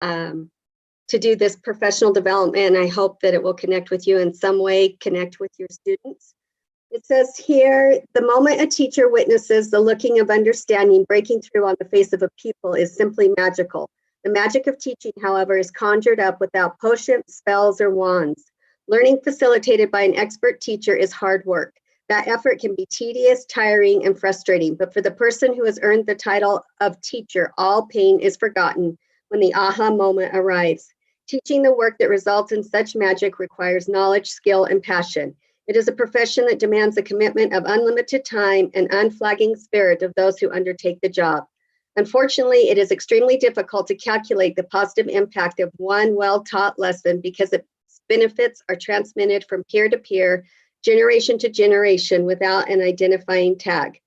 to do this professional development. I hope that it will connect with you in some way, connect with your students. It says here, the moment a teacher witnesses the looking of understanding breaking through on the face of a pupil is simply magical. The magic of teaching, however, is conjured up without potions, spells, or wands. Learning facilitated by an expert teacher is hard work. That effort can be tedious, tiring, and frustrating, but for the person who has earned the title of teacher, all pain is forgotten when the aha moment arrives. Teaching the work that results in such magic requires knowledge, skill, and passion. It is a profession that demands a commitment of unlimited time and unflagging spirit of those who undertake the job. Unfortunately, it is extremely difficult to calculate the positive impact of one well-taught lesson because its benefits are transmitted from peer to peer, generation to generation without an identifying tag.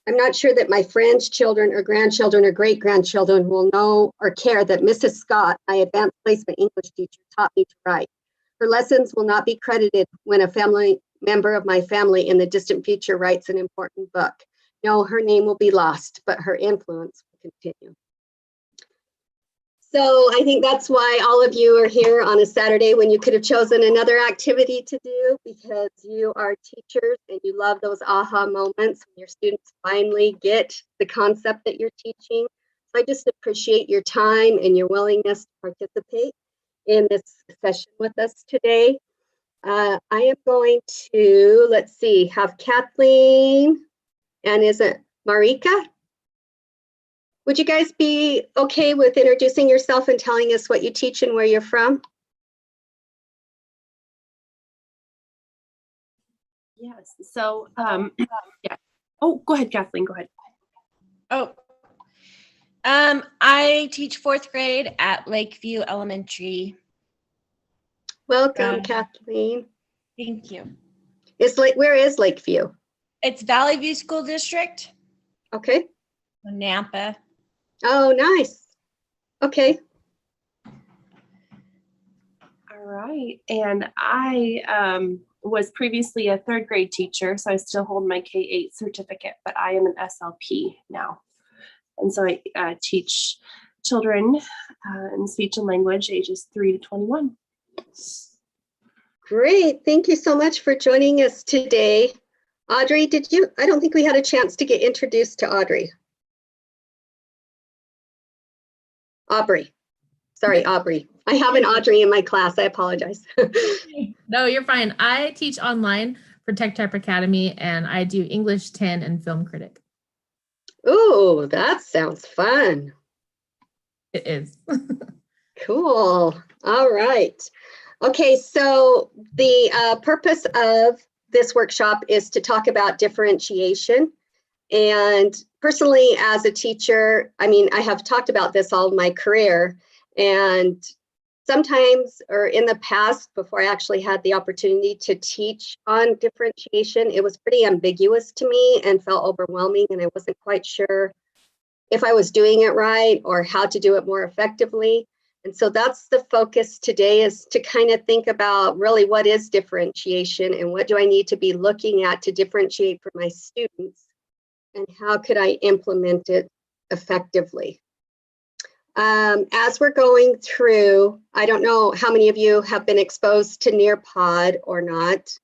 I'm not sure that my friends' children or grandchildren or great-grandchildren will know or care that Mrs. Scott, my advanced placement English teacher, taught me to write. Her lessons will not be credited when a family member of my family in the distant future writes an important book. No, her name will be lost, but her influence will continue. So I think that's why all of you are here on a Saturday when you could have chosen another activity to do, because you are teachers and you love those aha moments when your students finally get the concept that you're teaching. So I just appreciate your time and your willingness to participate in this session with us today. I am going to, let's see, have Kathleen and is it Marika? Would you guys be okay with introducing yourself and telling us what you teach and where you're from? Yes, so, yeah. Oh, go ahead, Kathleen, go ahead. Oh, I teach 4th grade at Lakeview Elementary. Welcome, Kathleen. Thank you. Where is Lakeview? It's Valley View School District. Okay. Nampa. Oh, nice. Okay. All right, and I was previously a 3rd grade teacher, so I still hold my K-8 certificate, but I am an SLP now. And so I teach children in speech and language ages 3 to 21. Great. Thank you so much for joining us today. Audrey, I don't think we had a chance to get introduced to Audrey. Aubrey. Sorry, Aubrey. I have an Audrey in my class. I apologize. No, you're fine. I teach online for Tech Type Academy, and I do English 10 and film critic. Ooh, that sounds fun. It is. Cool. All right. Okay, so the purpose of this workshop is to talk about differentiation. And personally, as a teacher, I mean, I have talked about this all my career, and sometimes, or in the past, before I actually had the opportunity to teach on differentiation, it was pretty ambiguous to me and felt overwhelming, and I wasn't quite sure if I was doing it right or how to do it more effectively. And so that's the focus today, is to kind of think about really what is differentiation and what do I need to be looking at to differentiate for my students, and how could I implement it effectively. As we're going through, I don't know how many of you have been exposed to Nearpod or not.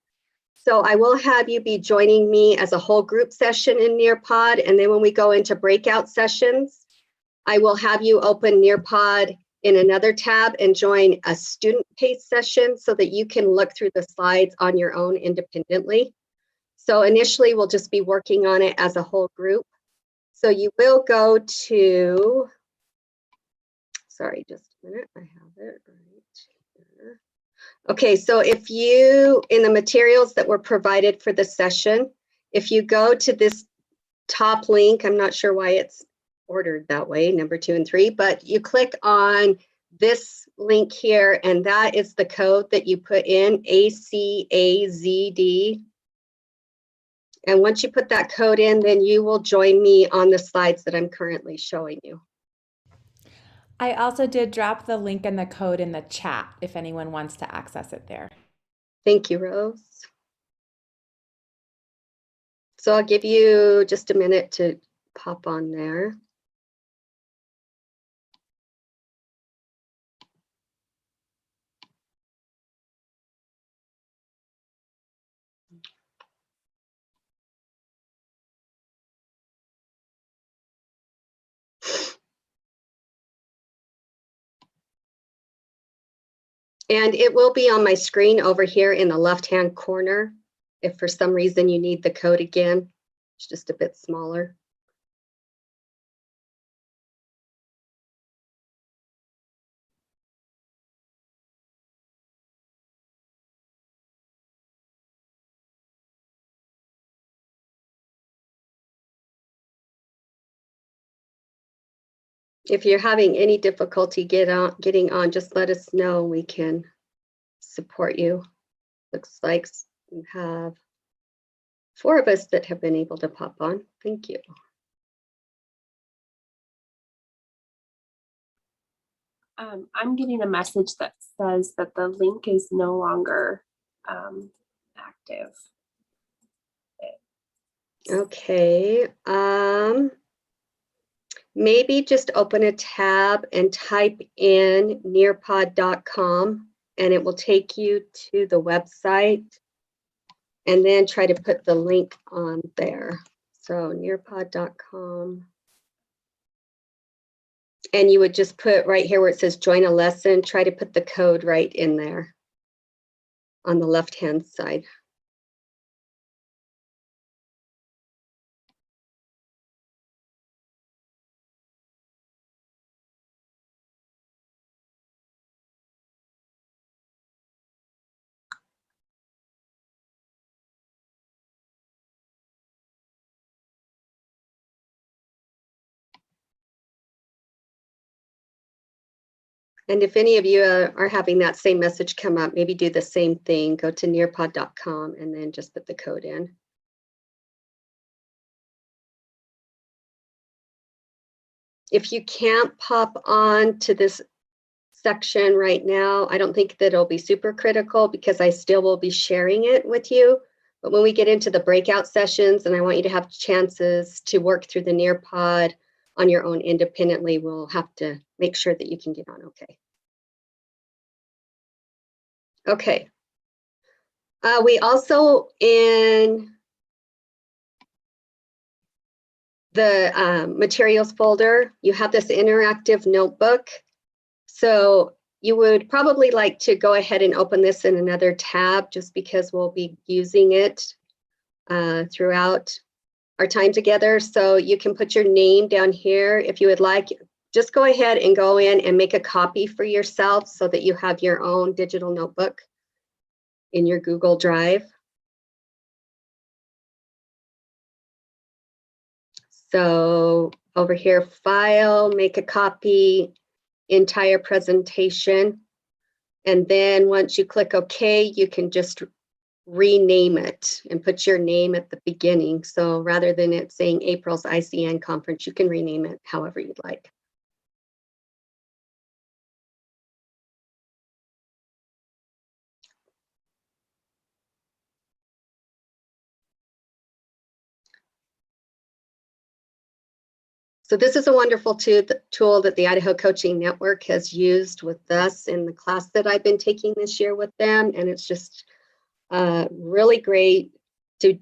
So I will have you be joining me as a whole group session in Nearpod. And then when we go into breakout sessions, I will have you open Nearpod in another tab and join a student-paced session so that you can look through the slides on your own independently. So initially, we'll just be working on it as a whole group. So you will go to, sorry, just a minute, I have it right here. Okay, so if you, in the materials that were provided for the session, if you go to this top link, I'm not sure why it's ordered that way, number 2 and 3, but you click on this link here, and that is the code that you put in, ACAZD. And once you put that code in, then you will join me on the slides that I'm currently showing you. I also did drop the link and the code in the chat if anyone wants to access it there. Thank you, Rose. So I'll give you just a minute to pop on there. And it will be on my screen over here in the left-hand corner. If for some reason you need the code again, it's just a bit smaller. If you're having any difficulty getting on, just let us know. We can support you. Looks like we have 4 of us that have been able to pop on. Thank you. I'm getting a message that says that the link is no longer active. Okay. Maybe just open a tab and type in nearpod.com and it will take you to the website, and then try to put the link on there. So nearpod.com. And you would just put right here where it says join a lesson, try to put the code right in there on the left-hand side. And if any of you are having that same message come up, maybe do the same thing. Go to nearpod.com and then just put the code in. If you can't pop on to this section right now, I don't think that it'll be super critical because I still will be sharing it with you. But when we get into the breakout sessions and I want you to have chances to work through the Nearpod on your own independently, we'll have to make sure that you can get on okay. Okay. We also, in the materials folder, you have this interactive notebook. So you would probably like to go ahead and open this in another tab just because we'll be using it throughout our time together. So you can put your name down here if you would like. Just go ahead and go in and make a copy for yourself so that you have your own digital notebook in your Google Drive. So over here, file, make a copy, entire presentation. And then once you click OK, you can just rename it and put your name at the beginning. So rather than it saying April's ICN conference, you can rename it however you'd like. So this is a wonderful tool that the Idaho Coaching Network has used with us in the class that I've been taking this year with them. And it's just really great to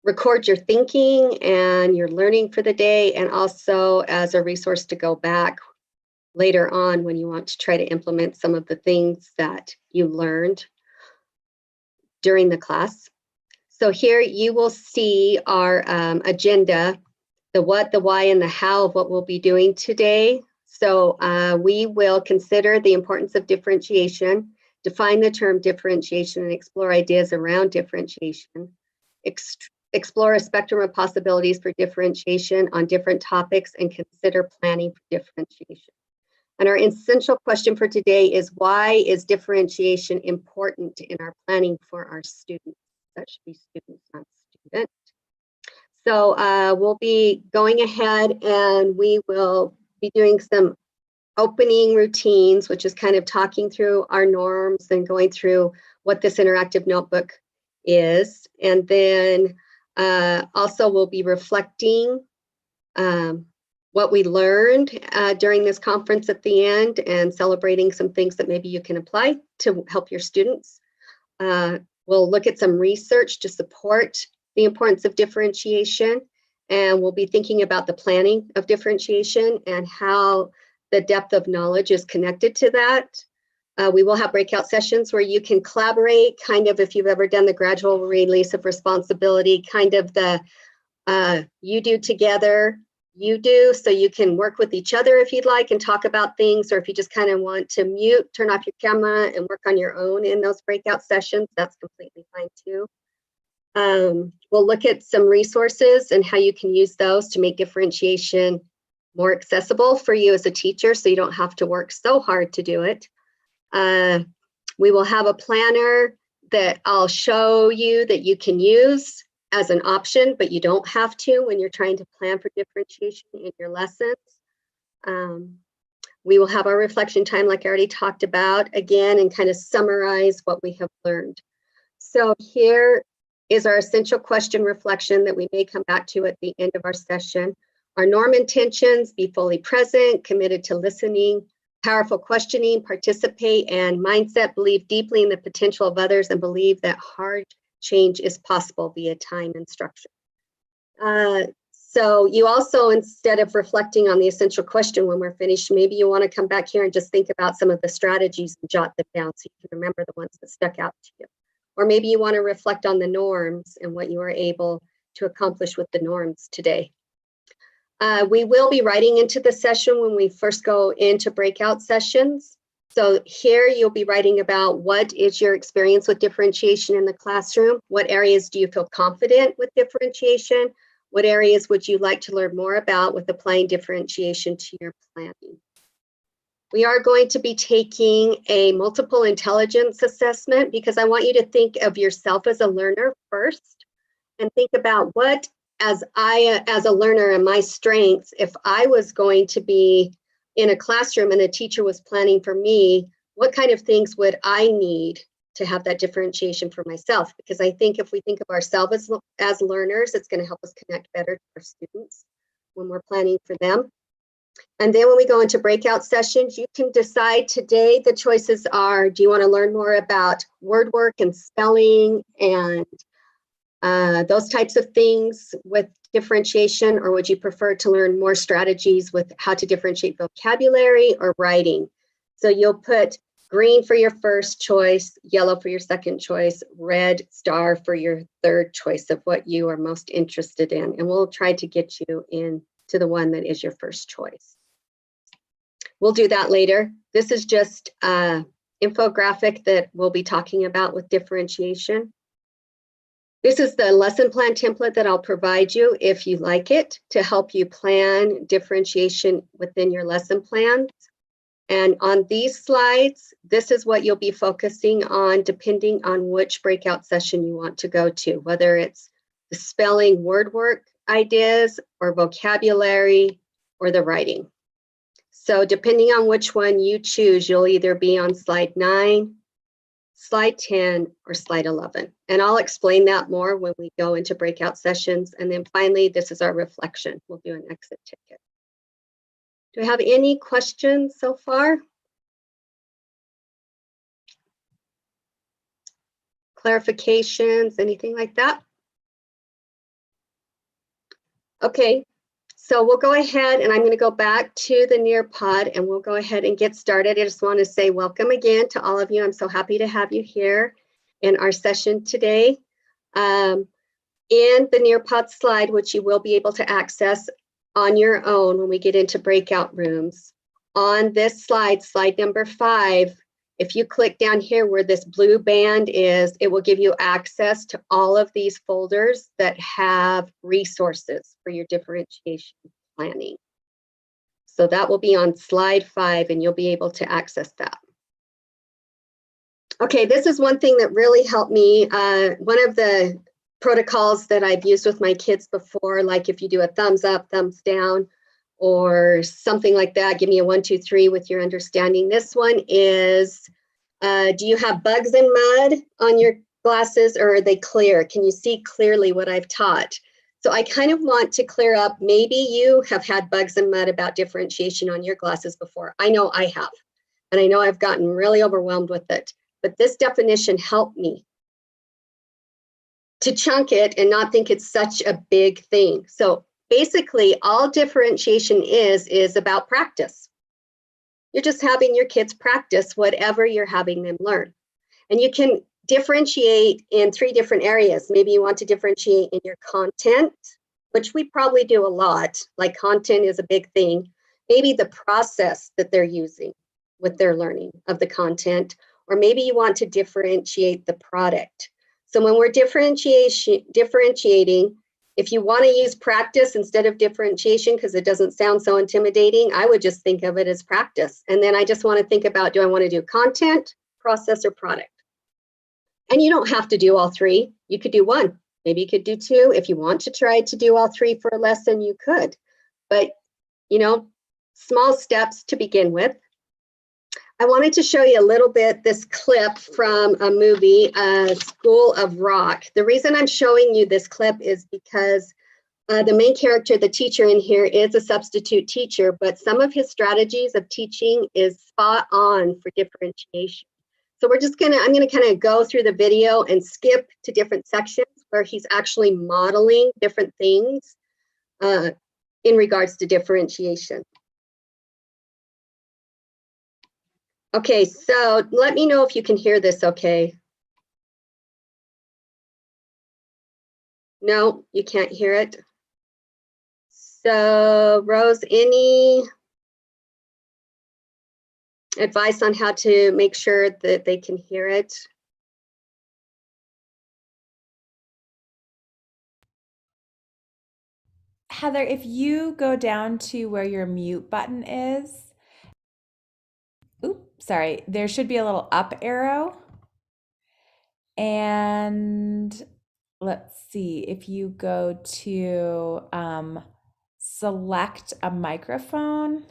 record your thinking and your learning for the day, and also as a resource to go back later on when you want to try to implement some of the things that you learned during the class. So here you will see our agenda, the what, the why, and the how of what we'll be doing today. So we will consider the importance of differentiation, define the term differentiation, and explore ideas around differentiation, explore a spectrum of possibilities for differentiation on different topics, and consider planning for differentiation. And our essential question for today is, why is differentiation important in our planning for our students? That should be students, not student. So we'll be going ahead and we will be doing some opening routines, which is kind of talking through our norms and going through what this interactive notebook is. And then also we'll be reflecting what we learned during this conference at the end and celebrating some things that maybe you can apply to help your students. We'll look at some research to support the importance of differentiation, and we'll be thinking about the planning of differentiation and how the depth of knowledge is connected to that. We will have breakout sessions where you can collaborate, kind of if you've ever done the gradual release of responsibility, kind of the you do together, you do, so you can work with each other if you'd like and talk about things, or if you just kind of want to mute, turn off your camera and work on your own in those breakout sessions, that's completely fine too. We'll look at some resources and how you can use those to make differentiation more accessible for you as a teacher so you don't have to work so hard to do it. We will have a planner that I'll show you that you can use as an option, but you don't have to when you're trying to plan for differentiation in your lessons. We will have our reflection time like I already talked about again and kind of summarize what we have learned. So here is our essential question reflection that we may come back to at the end of our session. Our norm intentions: be fully present, committed to listening, powerful questioning, participate, and mindset: believe deeply in the potential of others and believe that hard change is possible via time and structure. So you also, instead of reflecting on the essential question when we're finished, maybe you want to come back here and just think about some of the strategies and jot them down so you can remember the ones that stuck out to you. Or maybe you want to reflect on the norms and what you were able to accomplish with the norms today. We will be writing into the session when we first go into breakout sessions. So here you'll be writing about what is your experience with differentiation in the classroom? What areas do you feel confident with differentiation? What areas would you like to learn more about with applying differentiation to your planning? We are going to be taking a multiple intelligence assessment because I want you to think of yourself as a learner first and think about what, as a learner and my strengths, if I was going to be in a classroom and the teacher was planning for me, what kind of things would I need to have that differentiation for myself? Because I think if we think of ourselves as learners, it's going to help us connect better to our students when we're planning for them. And then when we go into breakout sessions, you can decide today, the choices are, do you want to learn more about word work and spelling and those types of things with differentiation, or would you prefer to learn more strategies with how to differentiate vocabulary or writing? So you'll put green for your first choice, yellow for your second choice, red star for your third choice of what you are most interested in. And we'll try to get you into the one that is your first choice. We'll do that later. This is just an infographic that we'll be talking about with differentiation. This is the lesson plan template that I'll provide you if you like it to help you plan differentiation within your lesson plans. And on these slides, this is what you'll be focusing on depending on which breakout session you want to go to, whether it's the spelling word work ideas or vocabulary or the writing. So depending on which one you choose, you'll either be on slide 9, slide 10, or slide 11. And I'll explain that more when we go into breakout sessions. And then finally, this is our reflection. We'll do an exit ticket. Do I have any questions so far? Clarifications, anything like that? Okay, so we'll go ahead and I'm going to go back to the Nearpod and we'll go ahead and get started. I just want to say welcome again to all of you. I'm so happy to have you here in our session today. In the Nearpod slide, which you will be able to access on your own when we get into breakout rooms, on this slide, slide number 5, if you click down here where this blue band is, it will give you access to all of these folders that have resources for your differentiation planning. So that will be on slide 5 and you'll be able to access that. Okay, this is one thing that really helped me. One of the protocols that I've used with my kids before, like if you do a thumbs up, thumbs down, or something like that, give me a 1, 2, 3 with your understanding. This one is, do you have bugs and mud on your glasses or are they clear? Can you see clearly what I've taught? So I kind of want to clear up, maybe you have had bugs and mud about differentiation on your glasses before. I know I have, and I know I've gotten really overwhelmed with it, but this definition helped me to chunk it and not think it's such a big thing. So basically all differentiation is about practice. You're just having your kids practice whatever you're having them learn. And you can differentiate in 3 different areas. Maybe you want to differentiate in your content, which we probably do a lot, like content is a big thing. Maybe the process that they're using with their learning of the content, or maybe you want to differentiate the product. So when we're differentiating, if you want to use practice instead of differentiation, because it doesn't sound so intimidating, I would just think of it as practice. And then I just want to think about, do I want to do content, process, or product? And you don't have to do all 3. You could do 1. Maybe you could do 2. If you want to try to do all 3 for a lesson, you could. But, you know, small steps to begin with. I wanted to show you a little bit this clip from a movie, School of Rock. The reason I'm showing you this clip is because the main character, the teacher in here, is a substitute teacher, but some of his strategies of teaching is spot on for differentiation. So I'm gonna kind of go through the video and skip to different sections where he's actually modeling different things in regards to differentiation. Okay, so let me know if you can hear this okay. No, you can't hear it. So Rose, any advice on how to make sure that they can hear it? Heather, if you go down to where your mute button is, oops, sorry, there should be a little up arrow. And let's see, if you go to select a microphone,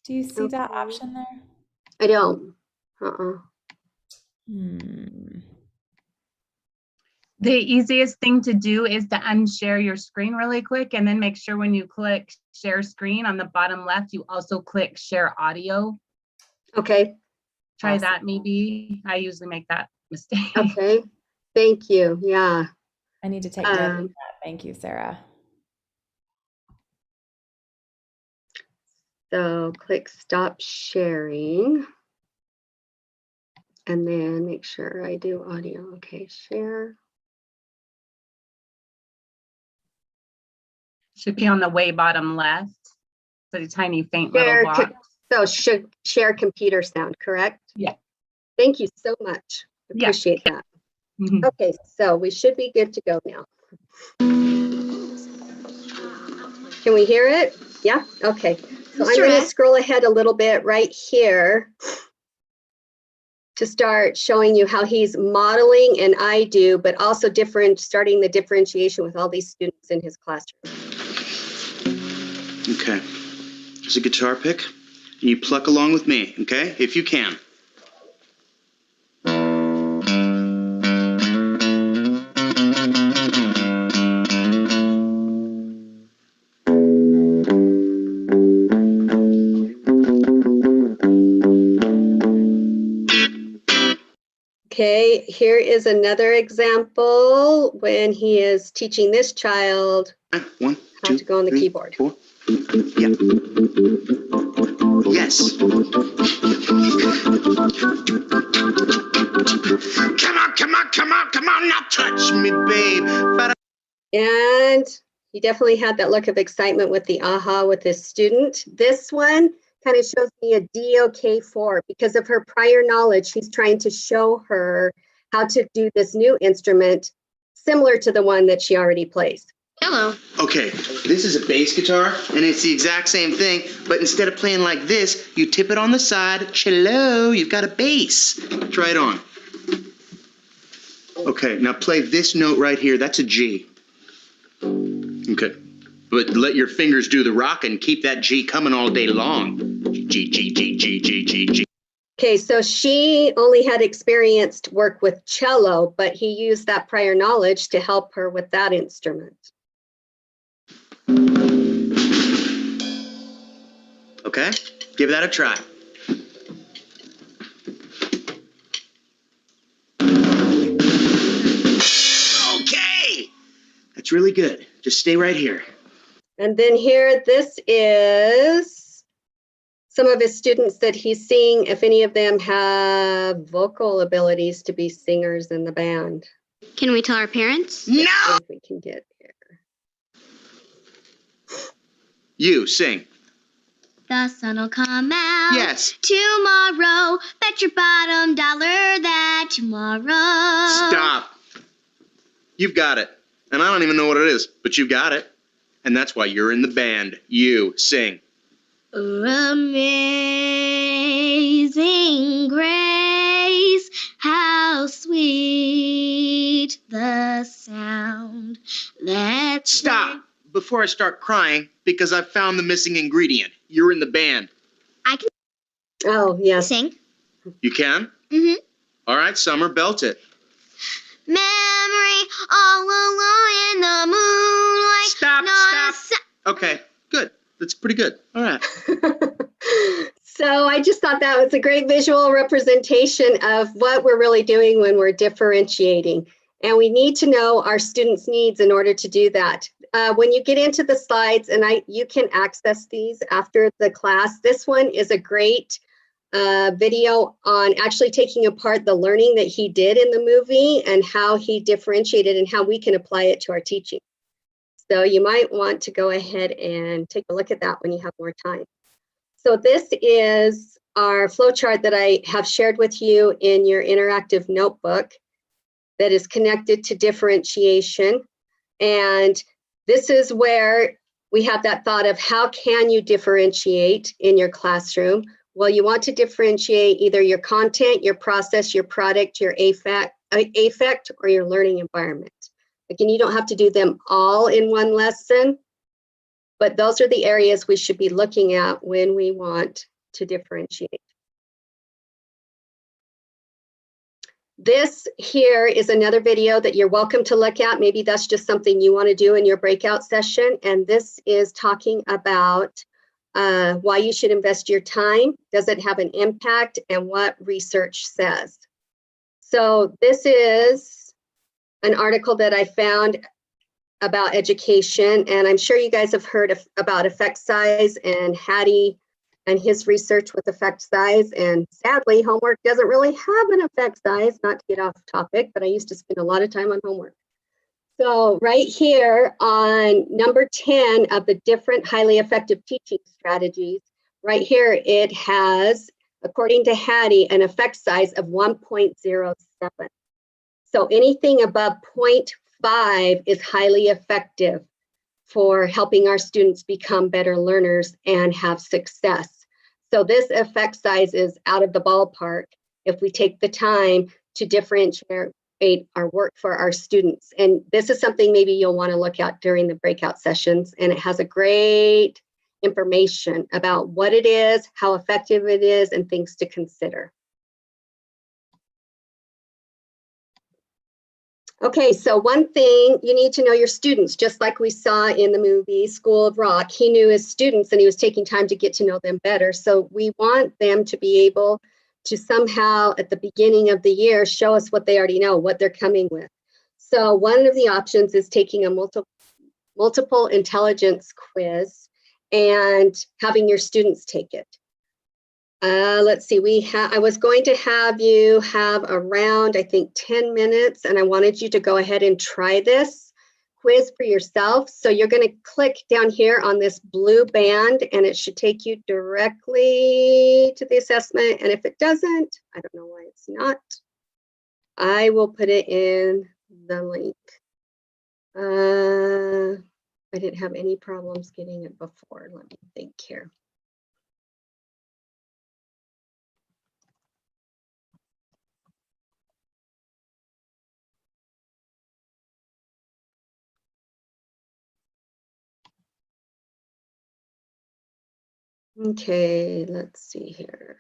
do you see that Okay. option there? I don't. The easiest thing to do is to unshare your screen really quick, and then make sure when you click share screen on the bottom left, you also click share audio. Okay. Try Awesome. that maybe. I usually make that mistake. Okay. Thank you. Yeah. I need to take note of that. Thank you, Sarah. So click stop sharing. And then make sure I do audio. Okay, share. Should be on the way bottom left. The tiny faint little Share, box. so should share computer sound, correct? Yeah. Thank you so much. Yeah. Appreciate that. Mhm. Okay, so we should be good to go now. Can we hear it? Yeah, okay. So I'm going to scroll ahead a little bit right here to start showing you how he's modeling and I do, but also starting the differentiation with all these students in his classroom. Okay, there's a guitar pick, and you pluck along with me, okay? If you can. Okay, here is another example when he is teaching this child One, how two, to go on the three, keyboard. 4. Yeah. Yes. Come on, now touch me, babe. And he definitely had that look of excitement with the aha with his student. This one kind of shows me a DOK4 because of her prior knowledge. He's trying to show her how to do this new instrument similar to the one that she already plays. Hello. Okay, this is a bass guitar, and it's the exact same thing, but instead of playing like this, you tip it on the side, cello, you've got a bass. Try it on. Okay, now play this note right here, that's a G. Okay, but let your fingers do the rock and keep that G coming all day long. G, G, G, G, G, G, G. Okay, so she only had experienced work with cello, but he used that prior knowledge to help her with that instrument. Okay, give that a try. Okay, that's really good. Just stay right here. And then here, this is some of his students that he's seeing, if any of them have vocal abilities to be singers in the band. Can we tell our parents? No! If we can get here. You sing. The sun'll come out Yes. tomorrow. Bet your bottom dollar that tomorrow. Stop. You've got it. And I don't even know what it is, but you've got it. And that's why you're in the band. You sing. Amazing grace, how sweet the sound that Stop before I start crying because I've found the missing ingredient. You're in the band. I can Oh, yes. sing. You can? Mm-hmm. All right, Summer, belt it. Memory all alone in the moonlight. Stop, not stop. Okay, good. That's pretty good. All right. So I just thought that was a great visual representation of what we're really doing when we're differentiating. And we need to know our students' needs in order to do that. When you get into the slides, and you can access these after the class, this one is a great video on actually taking apart the learning that he did in the movie and how he differentiated and how we can apply it to our teaching. So you might want to go ahead and take a look at that when you have more time. So this is our flowchart that I have shared with you in your interactive notebook that is connected to differentiation. And this is where we have that thought of how can you differentiate in your classroom? Well, you want to differentiate either your content, your process, your product, your affect, or your learning environment. Again, you don't have to do them all in one lesson, but those are the areas we should be looking at when we want to differentiate. This here is another video that you're welcome to look at. Maybe that's just something you want to do in your breakout session. And this is talking about why you should invest your time. Does it have an impact? And what research says. So this is an article that I found about education, and I'm sure you guys have heard about effect size and Hattie and his research with effect size. And sadly, homework doesn't really have an effect size, not to get off topic, but I used to spend a lot of time on homework. So right here on number 10 of the different highly effective teaching strategies, right here it has, according to Hattie, an effect size of 1.07. So anything above 0.5 is highly effective for helping our students become better learners and have success. So this effect size is out of the ballpark if we take the time to differentiate our work for our students. And this is something maybe you'll want to look at during the breakout sessions, and it has a great information about what it is, how effective it is, and things to consider. Okay, so one thing, you need to know your students, just like we saw in the movie School of Rock. He knew his students and he was taking time to get to know them better. So we want them to be able to somehow at the beginning of the year show us what they already know, what they're coming with. So one of the options is taking a multiple intelligence quiz and having your students take it. Let's see, I was going to have you have around, I think, 10 minutes, and I wanted you to go ahead and try this quiz for yourself. So you're going to click down here on this blue band, and it should take you directly to the assessment. And if it doesn't, I don't know why it's not, I will put it in the link. I didn't have any problems getting it before. Let me think here. Okay, let's see here.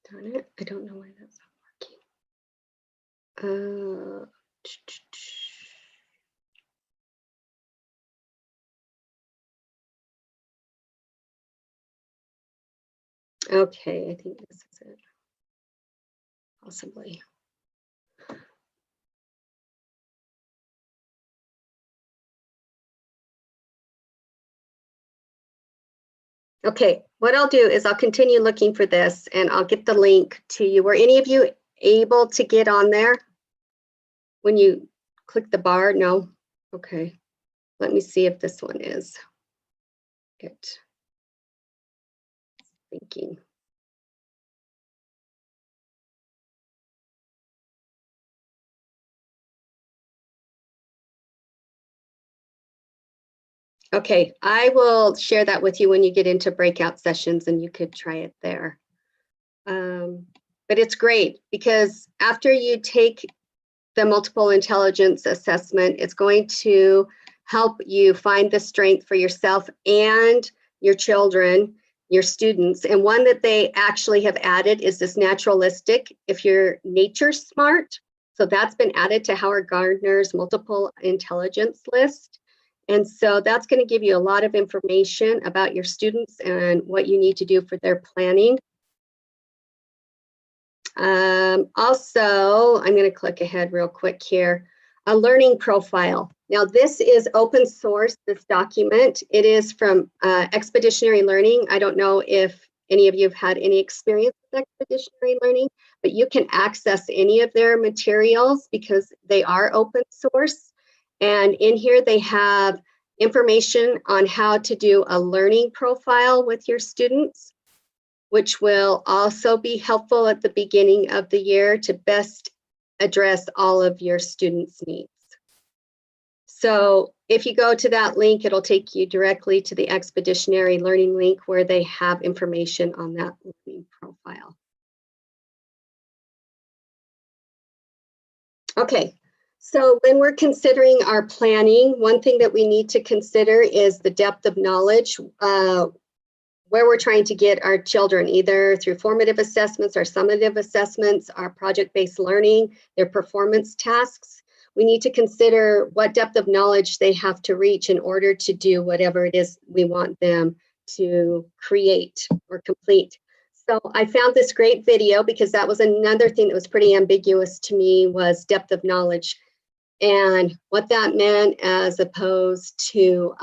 Darn it, I don't know why that's not working. Okay, I think this is it. Possibly. Okay, what I'll do is I'll continue looking for this and I'll get the link to you. Were any of you able to get on there when you click the bar? No? Okay. Let me see if this one is it. Thinking. Okay, I will share that with you when you get into breakout sessions and you could try it there. But it's great because after you take the multiple intelligence assessment, it's going to help you find the strength for yourself and your children, your students. And one that they actually have added is this naturalistic, if you're nature smart. So that's been added to Howard Gardner's multiple intelligence list. And so that's going to give you a lot of information about your students and what you need to do for their planning. Also, I'm going to click ahead real quick here. A learning profile. Now, this is open source, this document. It is from Expeditionary Learning. I don't know if any of you have had any experience with Expeditionary Learning, but you can access any of their materials because they are open source. And in here, they have information on how to do a learning profile with your students, which will also be helpful at the beginning of the year to best address all of your students' needs. So if you go to that link, it'll take you directly to the Expeditionary Learning link where they have information on that learning profile. Okay, so when we're considering our planning, one thing that we need to consider is the depth of knowledge, where we're trying to get our children, either through formative assessments or summative assessments, our project-based learning, their performance tasks. We need to consider what depth of knowledge they have to reach in order to do whatever it is we want them to create or complete. So I found this great video because that was another thing that was pretty ambiguous to me, was depth of knowledge and what that meant as opposed to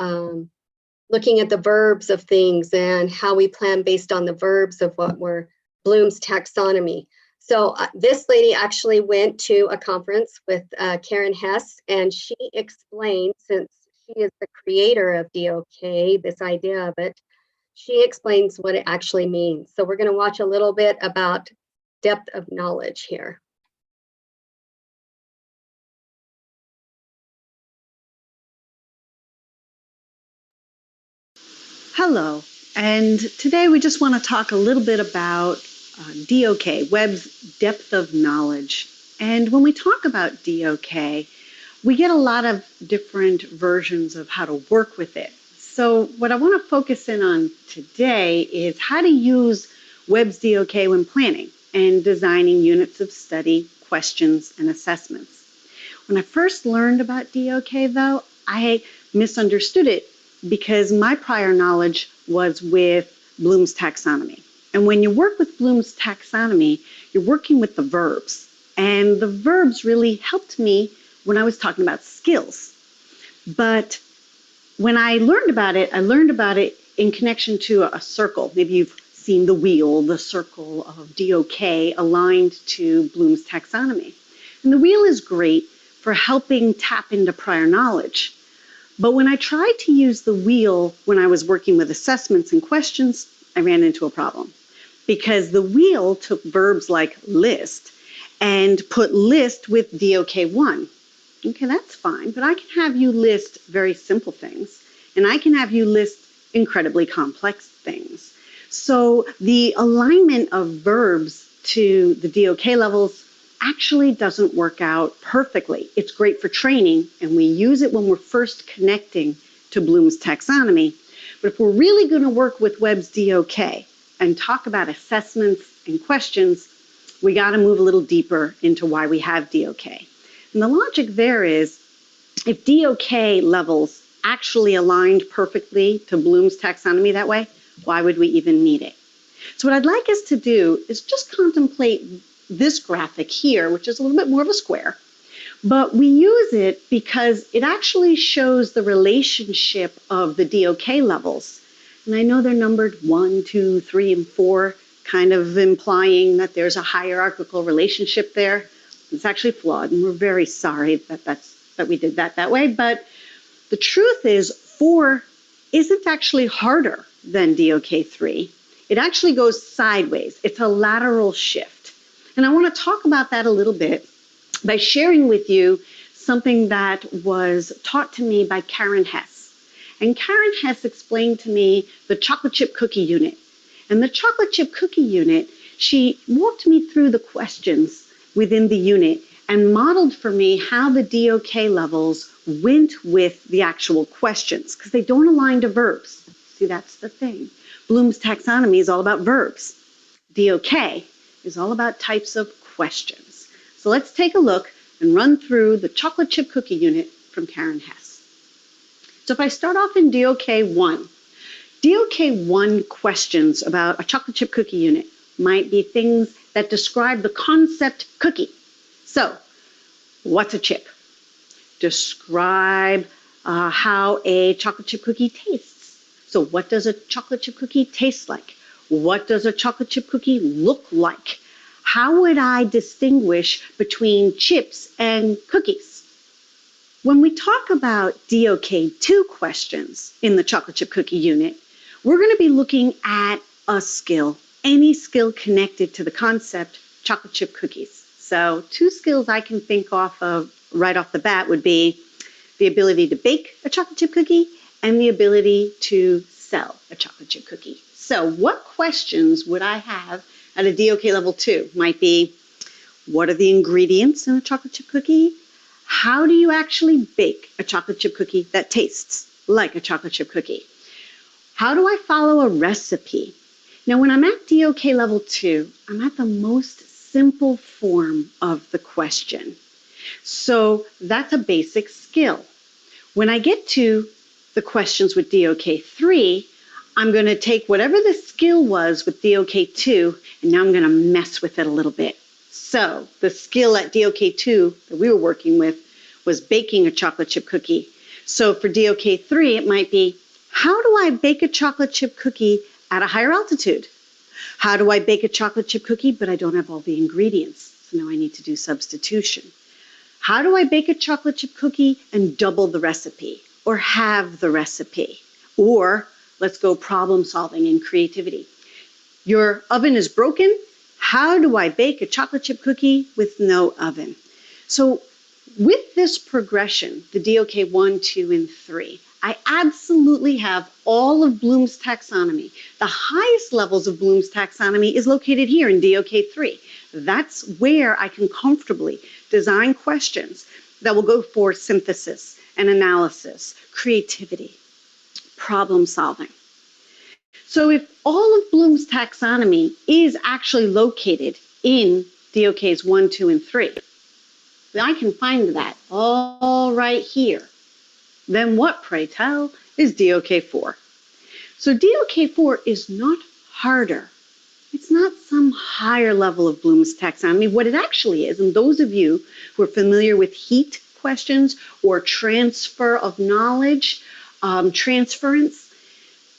looking at the verbs of things and how we plan based on the verbs of what were Bloom's taxonomy. So this lady actually went to a conference with Karen Hess, and she explained, since she is the creator of DOK, this idea of it, she explains what it actually means. So we're going to watch a little bit about depth of knowledge here. Hello, and today we just want to talk a little bit about DOK, Webb's depth of knowledge. And when we talk about DOK, we get a lot of different versions of how to work with it. So what I want to focus in on today is how to use Webb's DOK when planning and designing units of study, questions, and assessments. When I first learned about DOK, though, I misunderstood it because my prior knowledge was with Bloom's taxonomy. And when you work with Bloom's taxonomy, you're working with the verbs. And the verbs really helped me when I was talking about skills. But when I learned about it in connection to a circle. Maybe you've seen the wheel, the circle of DOK aligned to Bloom's taxonomy. And the wheel is great for helping tap into prior knowledge. But when I tried to use the wheel when I was working with assessments and questions, I ran into a problem. Because the wheel took verbs like list and put list with DOK1. Okay, that's fine, but I can have you list very simple things, and I can have you list incredibly complex things. So the alignment of verbs to the DOK levels actually doesn't work out perfectly. It's great for training, and we use it when we're first connecting to Bloom's taxonomy. But if we're really going to work with Webb's DOK and talk about assessments and questions, we got to move a little deeper into why we have DOK. And the logic there is, if DOK levels actually aligned perfectly to Bloom's taxonomy that way, why would we even need it? So what I'd like us to do is just contemplate this graphic here, which is a little bit more of a square, but we use it because it actually shows the relationship of the DOK levels. And I know they're numbered 1, 2, 3, and 4, kind of implying that there's a hierarchical relationship there. It's actually flawed, and we're very sorry that we did that way. But the truth is 4 isn't actually harder than DOK 3. It actually goes sideways. It's a lateral shift. And I want to talk about that a little bit by sharing with you something that was taught to me by Karen Hess. And Karen Hess explained to me the chocolate chip cookie unit. And the chocolate chip cookie unit, she walked me through the questions within the unit and modeled for me how the DOK levels went with the actual questions, because they don't align to verbs. See, that's the thing. Bloom's taxonomy is all about verbs. DOK is all about types of questions. So let's take a look and run through the chocolate chip cookie unit from Karen Hess. So if I start off in DOK 1, DOK 1 questions about a chocolate chip cookie unit might be things that describe the concept cookie. So, what's a chip? Describe how a chocolate chip cookie tastes. So what does a chocolate chip cookie taste like? What does a chocolate chip cookie look like? How would I distinguish between chips and cookies? When we talk about DOK 2 questions in the chocolate chip cookie unit, we're going to be looking at a skill, any skill connected to the concept chocolate chip cookies. So 2 skills I can think of right off the bat would be the ability to bake a chocolate chip cookie and the ability to sell a chocolate chip cookie. So what questions would I have at a DOK level 2? Might be, what are the ingredients in a chocolate chip cookie? How do you actually bake a chocolate chip cookie that tastes like a chocolate chip cookie? How do I follow a recipe? Now, when I'm at DOK level 2, I'm at the most simple form of the question. So that's a basic skill. When I get to the questions with DOK 3, I'm going to take whatever the skill was with DOK 2, and now I'm going to mess with it a little bit. So the skill at DOK 2 that we were working with was baking a chocolate chip cookie. So for DOK 3, it might be, how do I bake a chocolate chip cookie at a higher altitude? How do I bake a chocolate chip cookie, but I don't have all the ingredients? So now I need to do substitution. How do I bake a chocolate chip cookie and double the recipe or halve the recipe? Or let's go problem solving and creativity. Your oven is broken. How do I bake a chocolate chip cookie with no oven? So with this progression, the DOK 1, 2, and 3, I absolutely have all of Bloom's taxonomy. The highest levels of Bloom's taxonomy is located here in DOK 3. That's where I can comfortably design questions that will go for synthesis and analysis, creativity, problem solving. So if all of Bloom's taxonomy is actually located in DOKs 1, 2, and 3, then I can find that all right here. Then what, pray tell, is DOK 4? So DOK 4 is not harder. It's not some higher level of Bloom's taxonomy. What it actually is, and those of you who are familiar with heat questions or transfer of knowledge, transference,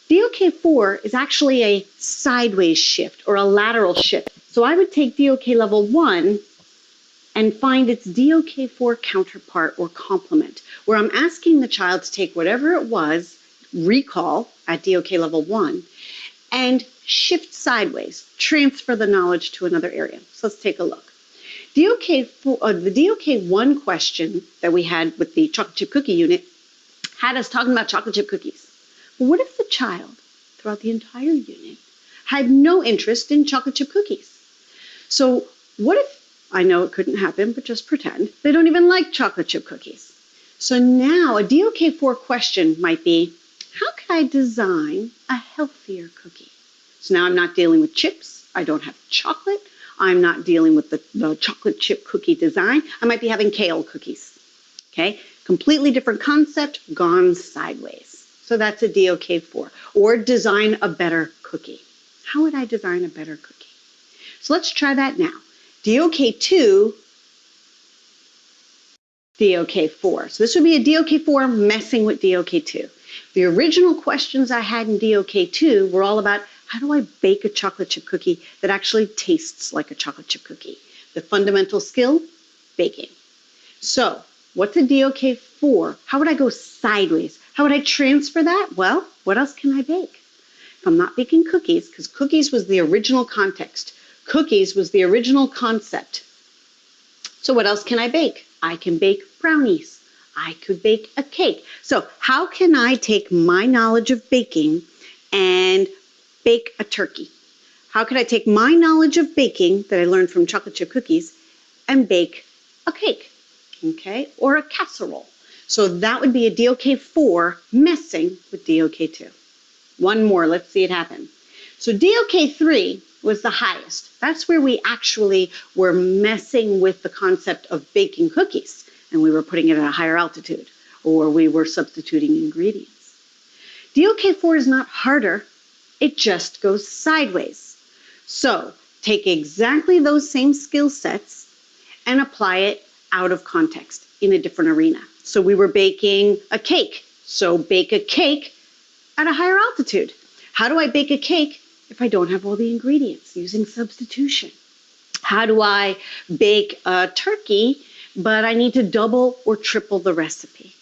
DOK 4 is actually a sideways shift or a lateral shift. So I would take DOK level 1 and find its DOK 4 counterpart or complement, where I'm asking the child to take whatever it was, recall at DOK level 1, and shift sideways, transfer the knowledge to another area. So let's take a look. The DOK 1 question that we had with the chocolate chip cookie unit had us talking about chocolate chip cookies. But what if the child, throughout the entire unit, had no interest in chocolate chip cookies? So what if, I know it couldn't happen, but just pretend, they don't even like chocolate chip cookies? So now a DOK 4 question might be, how can I design a healthier cookie? So now I'm not dealing with chips. I don't have chocolate. I'm not dealing with the chocolate chip cookie design. I might be having kale cookies. Okay, completely different concept, gone sideways. So that's a DOK 4, or design a better cookie. How would I design a better cookie? So let's try that now. DOK2, DOK4. So this would be a DOK4 messing with DOK2. The original questions I had in DOK2 were all about how do I bake a chocolate chip cookie that actually tastes like a chocolate chip cookie? The fundamental skill, baking. So what's a DOK4? How would I go sideways? How would I transfer that? Well, what else can I bake? If I'm not baking cookies, because cookies was the original context. Cookies was the original concept. So what else can I bake? I can bake brownies. I could bake a cake. So how can I take my knowledge of baking and bake a turkey? How could I take my knowledge of baking that I learned from chocolate chip cookies and bake a cake, okay, or a casserole? So that would be a DOK4 messing with DOK2. One more, let's see it happen. So DOK3 was the highest. That's where we actually were messing with the concept of baking cookies, and we were putting it at a higher altitude, or we were substituting ingredients. DOK4 is not harder, it just goes sideways. So take exactly those same skill sets and apply it out of context in a different arena. So we were baking a cake, so bake a cake at a higher altitude. How do I bake a cake if I don't have all the ingredients? Using substitution. How do I bake a turkey, but I need to double or triple the recipe?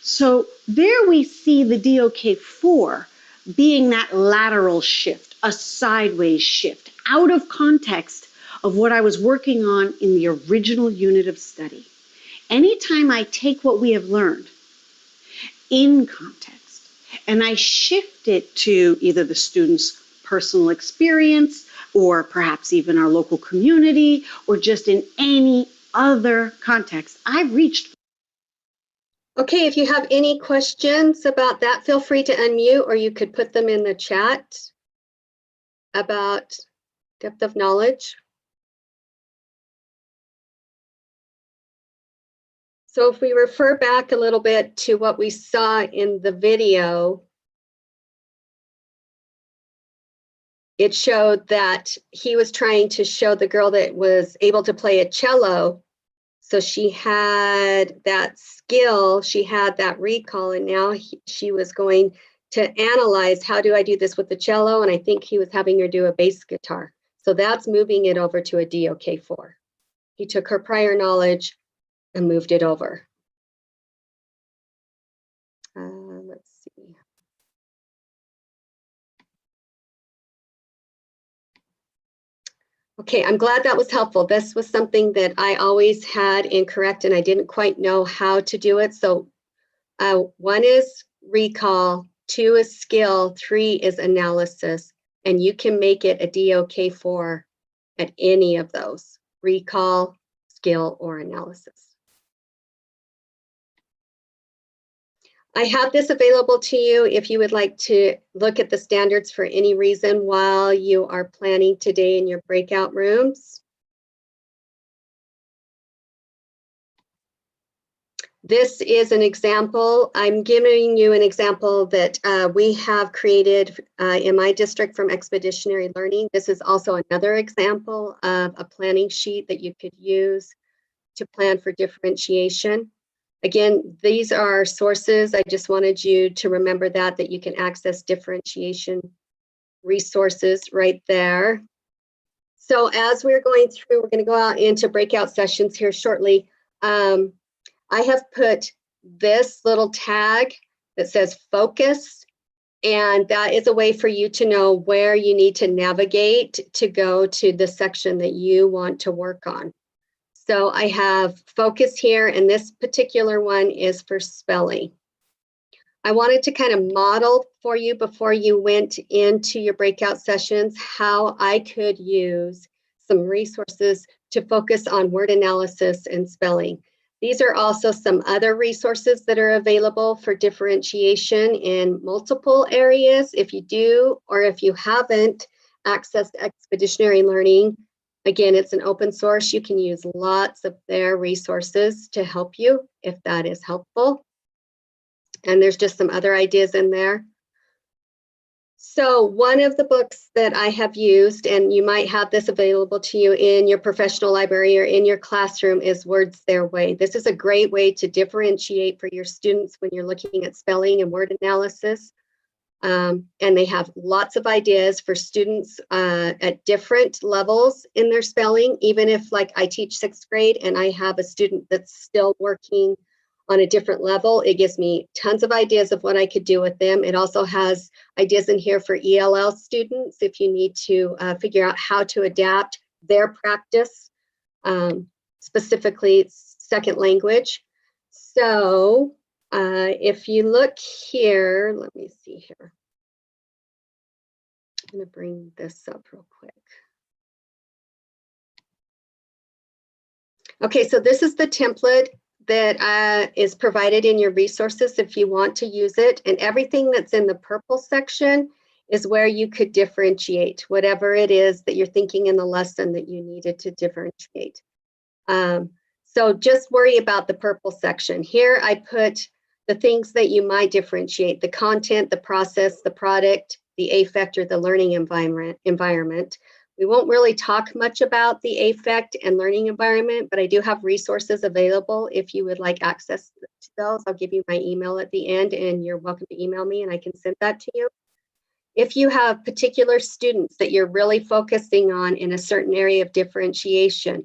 So there we see the DOK4 being that lateral shift, a sideways shift, out of context of what I was working on in the original unit of study. Anytime I take what we have learned in context and I shift it to either the student's personal experience or perhaps even our local community or just in any other context, I've reached. Okay, if you have any questions about that, feel free to unmute, or you could put them in the chat about depth of knowledge. So if we refer back a little bit to what we saw in the video, it showed that he was trying to show the girl that was able to play a cello. So she had that skill, she had that recall, and now she was going to analyze, how do I do this with the cello? And I think he was having her do a bass guitar. So that's moving it over to a DOK4. He took her prior knowledge and moved it over. Let's see. Okay, I'm glad that was helpful. This was something that I always had incorrect and I didn't quite know how to do it. So 1 is recall, 2 is skill, 3 is analysis, and you can make it a DOK4 at any of those, recall, skill, or analysis. I have this available to you if you would like to look at the standards for any reason while you are planning today in your breakout rooms. This is an example. I'm giving you an example that we have created in my district from Expeditionary Learning. This is also another example of a planning sheet that you could use to plan for differentiation. Again, these are sources. I just wanted you to remember that you can access differentiation resources right there. So as we're going through, we're going to go out into breakout sessions here shortly. I have put this little tag that says focus, and that is a way for you to know where you need to navigate to go to the section that you want to work on. So I have focus here, and this particular one is for spelling. I wanted to kind of model for you before you went into your breakout sessions how I could use some resources to focus on word analysis and spelling. These are also some other resources that are available for differentiation in multiple areas. If you do, or if you haven't accessed Expeditionary Learning, again, it's an open source. You can use lots of their resources to help you if that is helpful. And there's just some other ideas in there. So one of the books that I have used, and you might have this available to you in your professional library or in your classroom, is Words Their Way. This is a great way to differentiate for your students when you're looking at spelling and word analysis. And they have lots of ideas for students at different levels in their spelling. Even if, like, I teach 6th grade and I have a student that's still working on a different level, it gives me tons of ideas of what I could do with them. It also has ideas in here for ELL students if you need to figure out how to adapt their practice, specifically second language. So if you look here, let me see here. I'm going to bring this up real quick. Okay, so this is the template that is provided in your resources if you want to use it. And everything that's in the purple section is where you could differentiate whatever it is that you're thinking in the lesson that you needed to differentiate. So just worry about the purple section. Here I put the things that you might differentiate: the content, the process, the product, the affect or the learning environment. We won't really talk much about the affect and learning environment, but I do have resources available if you would like access to those. I'll give you my email at the end, and you're welcome to email me and I can send that to you. If you have particular students that you're really focusing on in a certain area of differentiation,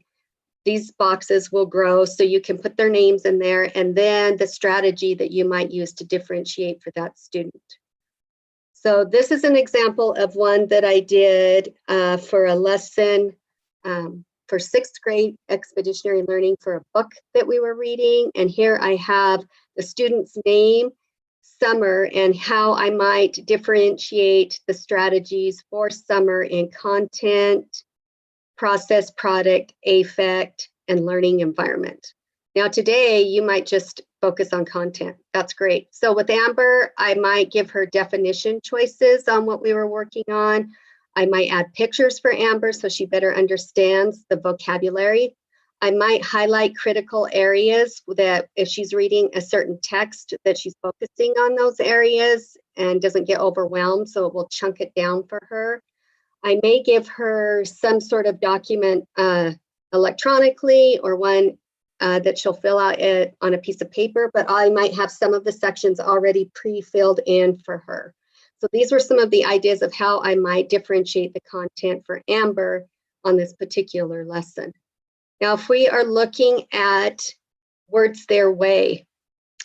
these boxes will grow so you can put their names in there and then the strategy that you might use to differentiate for that student. So this is an example of one that I did for a lesson for 6th grade expeditionary learning for a book that we were reading. And here I have the student's name, Summer, and how I might differentiate the strategies for Summer in content, process, product, affect, and learning environment. Now today you might just focus on content. That's great. So with Amber, I might give her definition choices on what we were working on. I might add pictures for Amber so she better understands the vocabulary. I might highlight critical areas that if she's reading a certain text that she's focusing on those areas and doesn't get overwhelmed, so it will chunk it down for her. I may give her some sort of document electronically or one that she'll fill out on a piece of paper, but I might have some of the sections already pre-filled in for her. So these were some of the ideas of how I might differentiate the content for Amber on this particular lesson. Now, if we are looking at Words Their Way,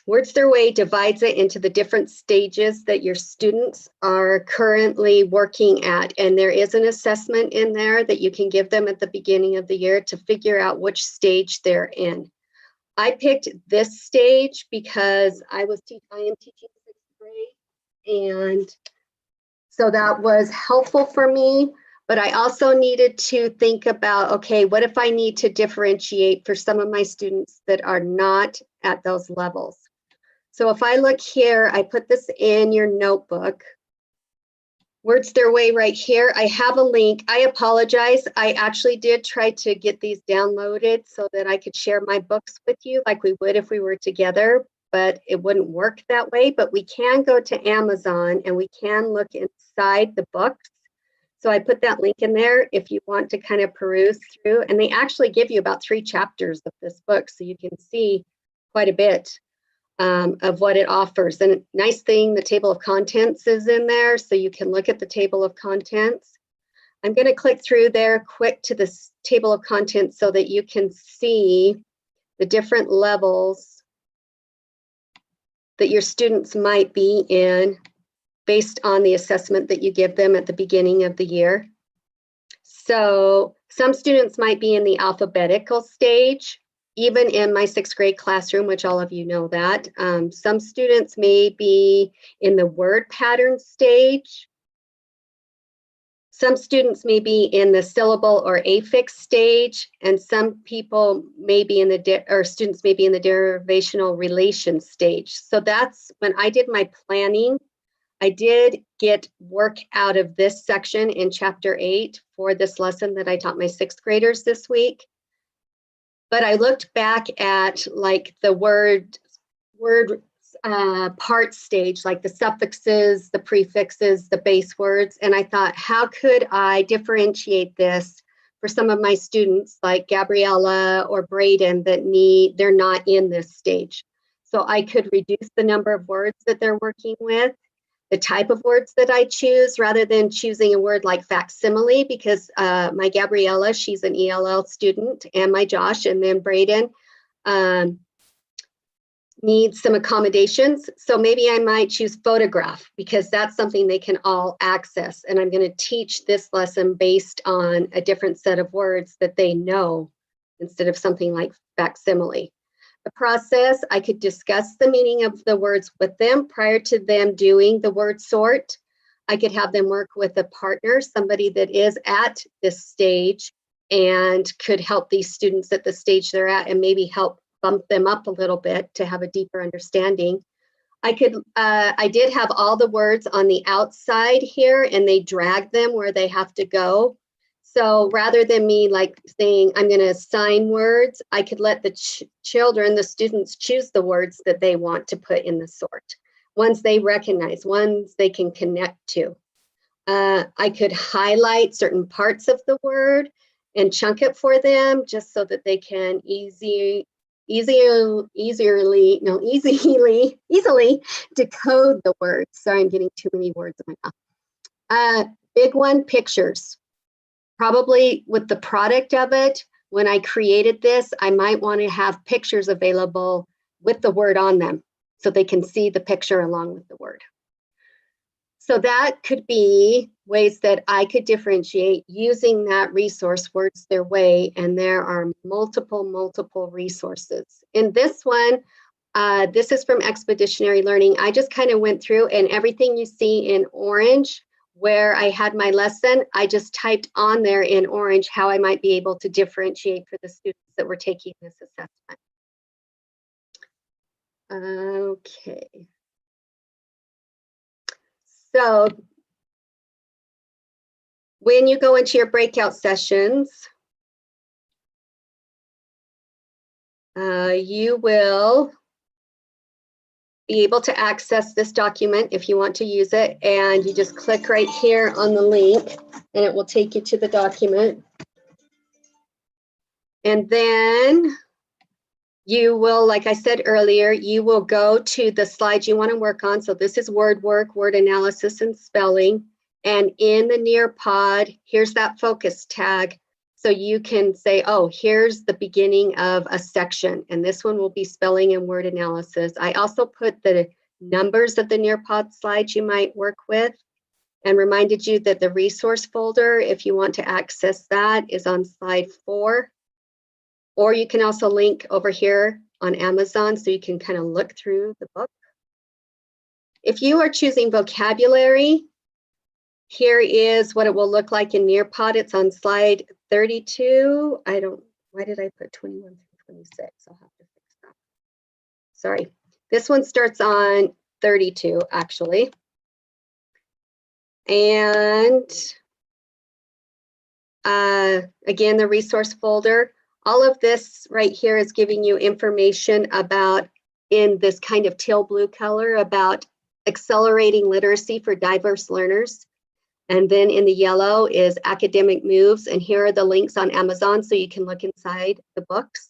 Words Their Way divides it into the different stages that your students are currently working at. And there is an assessment in there that you can give them at the beginning of the year to figure out which stage they're in. I picked this stage because I am teaching 6th grade. And so that was helpful for me. But I also needed to think about, okay, what if I need to differentiate for some of my students that are not at those levels? So if I look here, I put this in your notebook. Words Their Way right here. I have a link. I apologize. I actually did try to get these downloaded so that I could share my books with you like we would if we were together, but it wouldn't work that way. But we can go to Amazon and we can look inside the books. So I put that link in there if you want to kind of peruse through, and they actually give you about 3 chapters of this book, so you can see quite a bit of what it offers. And nice thing, the table of contents is in there, so you can look at the table of contents. I'm going to click through there quick to this table of contents so that you can see the different levels that your students might be in based on the assessment that you give them at the beginning of the year. So some students might be in the alphabetical stage, even in my 6th grade classroom, which all of you know that. Some students may be in the word pattern stage. Some students may be in the syllable or affix stage, and some people may be in the, students may be in the derivational relation stage. So that's when I did my planning. I did get work out of this section in chapter 8 for this lesson that I taught my 6th graders this week. But I looked back at like the word part stage, like the suffixes, the prefixes, the base words. And I thought, how could I differentiate this for some of my students like Gabriella or Braden that they're not in this stage. So I could reduce the number of words that they're working with, the type of words that I choose, rather than choosing a word like facsimile, because my Gabriella, she's an ELL student, and my Josh, and then Braden needs some accommodations. So maybe I might choose photograph, because that's something they can all access. And I'm going to teach this lesson based on a different set of words that they know, instead of something like facsimile. The process, I could discuss the meaning of the words with them prior to them doing the word sort. I could have them work with a partner, somebody that is at this stage and could help these students at the stage they're at, and maybe help bump them up a little bit to have a deeper understanding. I did have all the words on the outside here, and they drag them where they have to go. So rather than me like saying, I'm going to assign words, I could let the children, the students, choose the words that they want to put in the sort, ones they recognize, ones they can connect to. I could highlight certain parts of the word and chunk it for them, just so that they can easily decode the words. Sorry, I'm getting too many words in my mouth. Big one, pictures. Probably with the product of it, when I created this, I might want to have pictures available with the word on them, so they can see the picture along with the word. So that could be ways that I could differentiate using that resource, Words Their Way, and there are multiple resources. In this one, this is from Expeditionary Learning. I just kind of went through, and everything you see in orange where I had my lesson, I just typed on there in orange how I might be able to differentiate for the students that were taking this assessment. Okay. So when you go into your breakout sessions, you will be able to access this document if you want to use it, and you just click right here on the link and it will take you to the document. And then you will, like I said earlier, you will go to the slides you want to work on. So this is word work, word analysis, and spelling. And in the Nearpod, here's that focus tag. So you can say, oh, here's the beginning of a section, and this one will be spelling and word analysis. I also put the numbers of the Nearpod slides you might work with, and reminded you that the resource folder, if you want to access that, is on slide 4. Or you can also link over here on Amazon, so you can kind of look through the book. If you are choosing vocabulary, here is what it will look like in Nearpod. It's on slide 32. Why did I put 21 through 26? I'll have to fix that. Sorry. This one starts on 32, actually. And again, the resource folder. All of this right here is giving you information about, in this kind of teal blue color, about accelerating literacy for diverse learners. And then in the yellow is academic moves. And here are the links on Amazon, so you can look inside the books.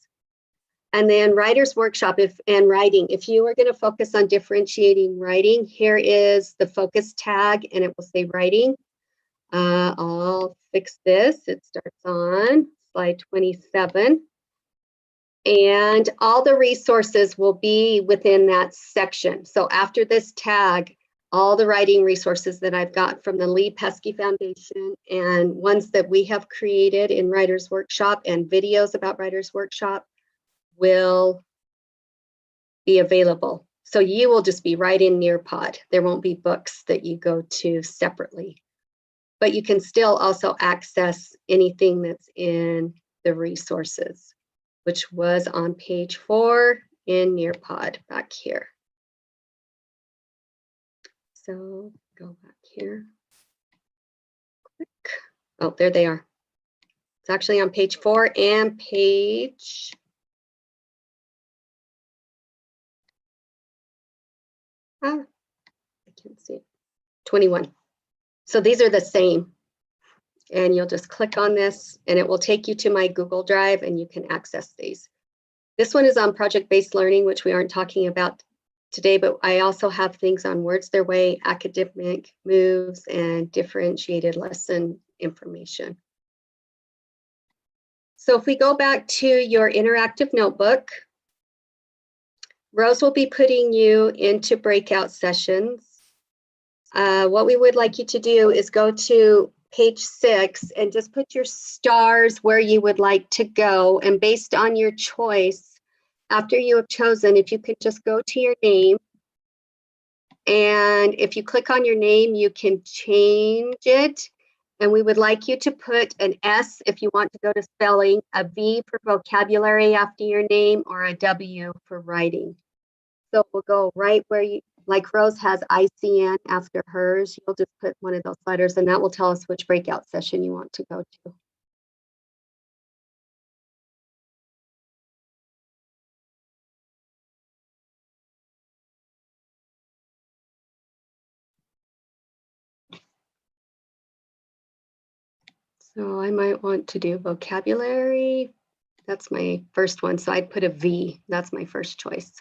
And then writer's workshop and writing. If you are going to focus on differentiating writing, here is the focus tag, and it will say writing. I'll fix this. It starts on slide 27. And all the resources will be within that section. So after this tag, all the writing resources that I've got from the Lee Pesky Foundation, and ones that we have created in Writer's Workshop, and videos about Writer's Workshop, will be available. So you will just be right in Nearpod. There won't be books that you go to separately. But you can still also access anything that's in the resources, which was on page 4 in Nearpod back here. So go back here. Click. Oh, there they are. It's actually on page 4 and page I can't see it. 21. So these are the same. And you'll just click on this and it will take you to my Google Drive and you can access these. This one is on project-based learning, which we aren't talking about today, but I also have things on Words Their Way, academic moves, and differentiated lesson information. So if we go back to your interactive notebook, Rose will be putting you into breakout sessions. What we would like you to do is go to page 6 and just put your stars where you would like to go. And based on your choice, after you have chosen, if you could just go to your name. And if you click on your name, you can change it. And we would like you to put an S if you want to go to spelling, a V for vocabulary after your name, or a W for writing. So we'll go right where you, like Rose has ICN after hers, you'll just put one of those letters and that will tell us which breakout session you want to go to. So I might want to do vocabulary. That's my first one. So I'd put a V. That's my first choice.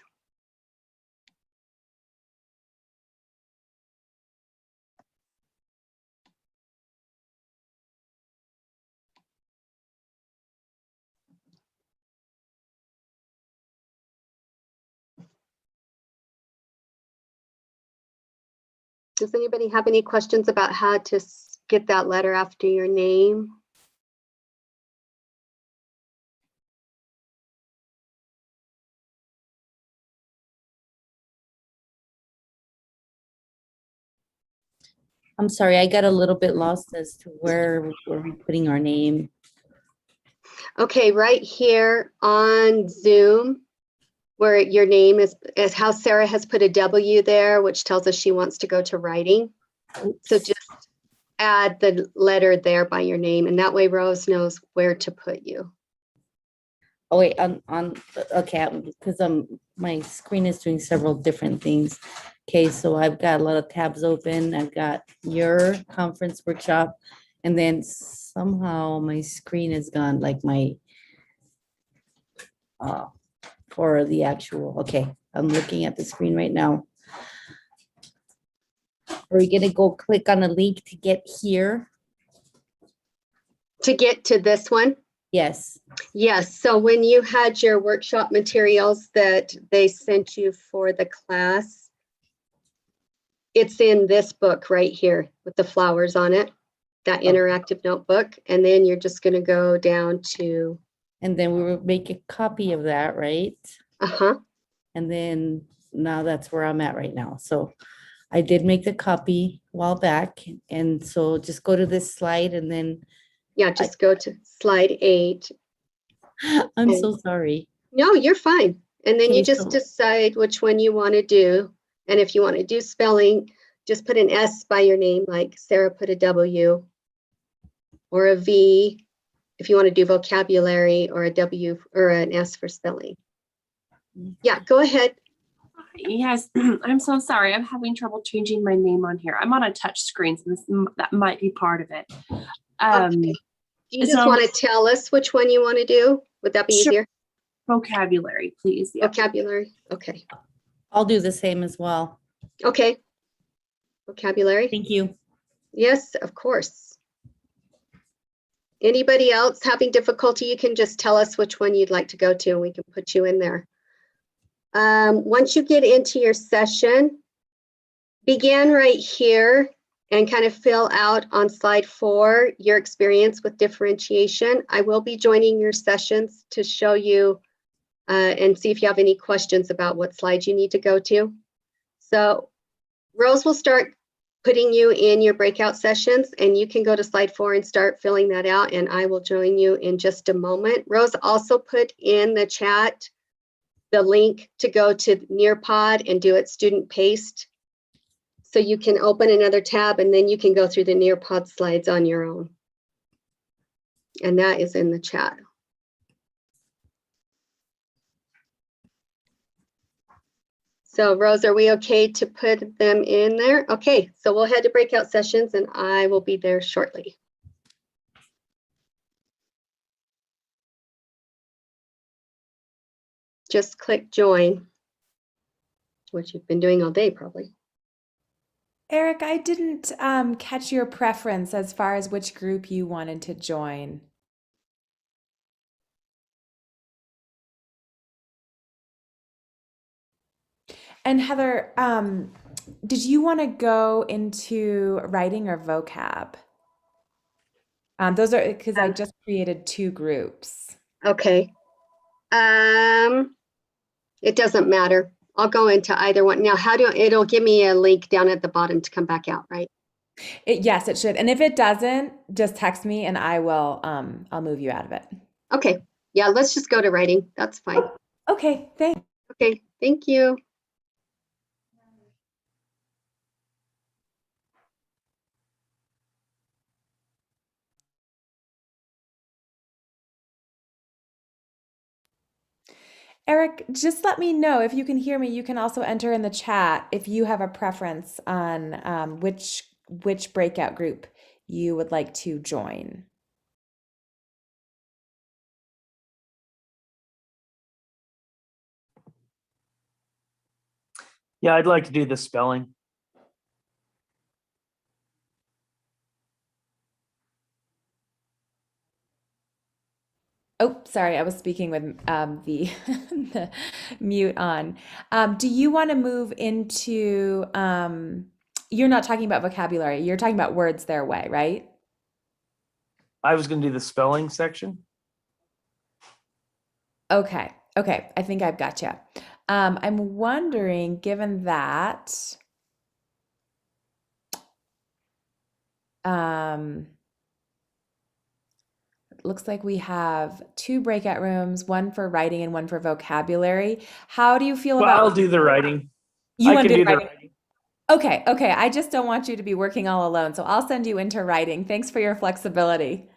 Does anybody have any questions about how to get that letter after your name? I'm sorry, I got a little bit lost as to where were we putting our name. Okay, right here on Zoom, where your name is how Sarah has put a W there, which tells us she wants to go to writing. So just add the letter there by your name, and that way Rose knows where to put you. Oh wait, okay, because my screen is doing several different things. Okay, so I've got a lot of tabs open. I've got your conference workshop, and then somehow my screen is gone, like my for the actual. Okay, I'm looking at the screen right now. Are we gonna go click on a link to get here? To get to this one? Yes. Yes, so when you had your workshop materials that they sent you for the class, it's in this book right here with the flowers on it, that interactive notebook. And then you're just going to go down to. And then we will make a copy of that, right? Uh-huh. And then now that's where I'm at right now. So I did make the copy a while back. And so just go to this slide and then. Yeah, just go to slide 8. I'm so sorry. No, you're fine. And then Okay, you just decide which one you want to do. And if you want to do spelling, just put an S by your name, like Sarah put a W, or a V if you want to do vocabulary, or a W or an S for spelling. Yeah, go ahead. Yes, I'm so sorry. I'm having trouble changing my name on here. I'm on a touch screen, so that might be part of it. Okay. You just want to tell us which one you want to do? Would that be easier? Vocabulary, please. Yep. Vocabulary. Okay. I'll do the same as well. Okay. Vocabulary. Thank you. Yes, of course. Anybody else having difficulty, you can just tell us which one you'd like to go to and we can put you in there. Once you get into your session, begin right here and kind of fill out on slide 4 your experience with differentiation. I will be joining your sessions to show you and see if you have any questions about what slides you need to go to. So Rose will start putting you in your breakout sessions and you can go to slide 4 and start filling that out, and I will join you in just a moment. Rose also put in the chat the link to go to Nearpod and do it student paced. So you can open another tab and then you can go through the Nearpod slides on your own. And that is in the chat. So Rose, are we okay to put them in there? Okay, so we'll head to breakout sessions and I will be there shortly. Just click join, which you've been doing all day probably. Eric, I didn't catch your preference as far as which group you wanted to join. And Heather, did you want to go into writing or vocab? Those are because I just created 2 groups. Okay. It doesn't matter. I'll go into either one. Now, it'll give me a link down at the bottom to come back out, right? Yes, it should. And if it doesn't, just text me and I will, I'll move you out of it. Okay. Yeah, let's just go to writing. That's fine. Okay, thanks. Okay, thank you. Eric, just let me know if you can hear me. You can also enter in the chat if you have a preference on which breakout group you would like to join. Yeah, I'd like to do the spelling. Oh, sorry, I was speaking with the, the mute on. Do you want to move into, you're not talking about vocabulary, you're talking about words their way, right? I was going to do the spelling section. Okay, okay, I think I've got you. I'm wondering, given that, it looks like we have 2 breakout rooms, one for writing and one for vocabulary. How do you feel Well, about? I'll do the writing. You I want can to do do the writing? writing. Okay, okay. I just don't want you to be working all alone, so I'll send you into writing. Thanks for your flexibility.